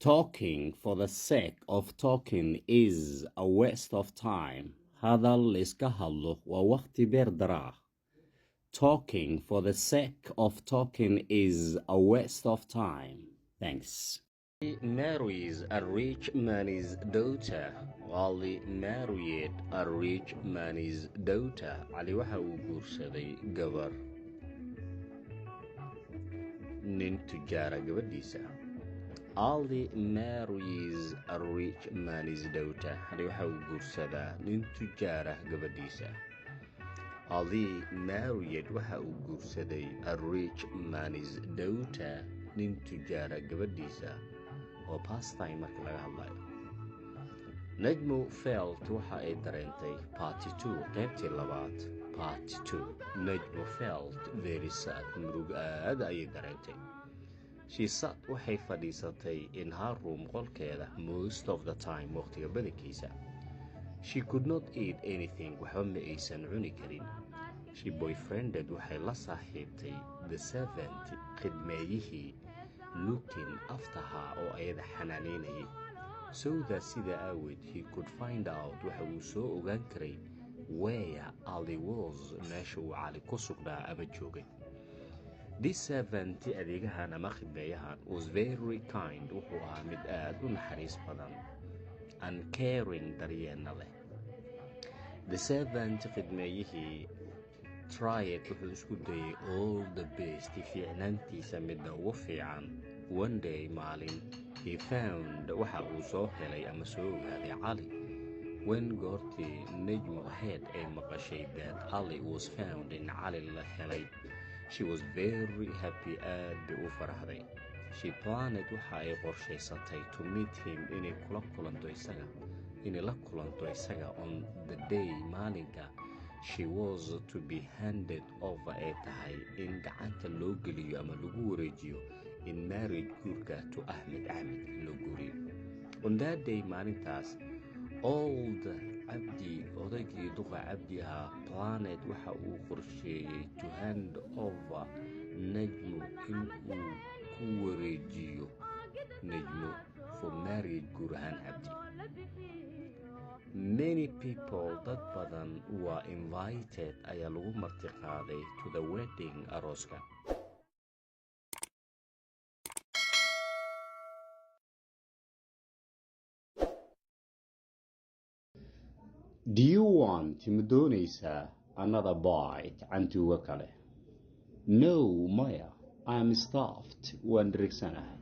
Talking for the sake of talking is a waste of time. Hadal iska hadlo waa waqti beer daraa. Talking for the sake of talking is a waste of time. Thanks. He marries a rich man's daughter. Ali married a rich man's daughter. Ali waxa uu guursaday gabar nin tujaara gabadhiisa. Ali marries a rich man's daughter. Ali waxa uu guursadaa nin tujaara gabadhiisa. Ali married waxa uu guursaday a rich man's daughter. nin tujaara gabadhiisa. oo pastime marka laga hadlayo. Najmo felt waxa ay dareentay part 2 qaybtii labaad. part 2 Najmo felt very sad. murug aad ayay dareentay. She sat waxay fadhiisatay in her room qolkeeda most of the time waqtiga badankiisa. She could not eat anything. waxba ma aysan cuni karin. She boyfriended waxay la saaxiibtay the servant khidmeeyihii looking after her oo ayada xanaanaynayay. So that sida awgeed he could find out waxa uu soo ogaan karay where Ali was meesha uu cali ku sugnaa ama joogay. This servant adeegahan ama khidmeeyahan was very kind. wuxuu ahaa mid aad u naxariis badan and caring daryeelna leh. The servant khidmeeyihii tried wuxuu isku dayay all the best fiicnaantiisa midda ugu fiican. One day maalin he found waxa uu soo helay ama soo ogaaday cali. When goortii Najmo head ay maqashay that Ali was found in cali la helay, she was very happy. aad bay u faraxday. She planned waxa ay qorshaysatay to meet him inay la kulanto isaga on the day maalinka she was to be handed over ay tahay in gacanta loo geliyo ama lagu wareejiyo in marriage guurka to Ahmed loo guuriyo. On that day maalintaas old Abdi odaygii duqa Abdi ahaa planned waxa uu qorsheeyey to hand over Najmo in uu ku wareejiyo Najmo for marriage guur ahaan Abdi. Many people dad badan were invited ayaa lagu marti qaaday to the wedding arooska. Do you want ma doonaysaa another bite cantuuga kale? No maya, I am stuffed waan dheregsanahay.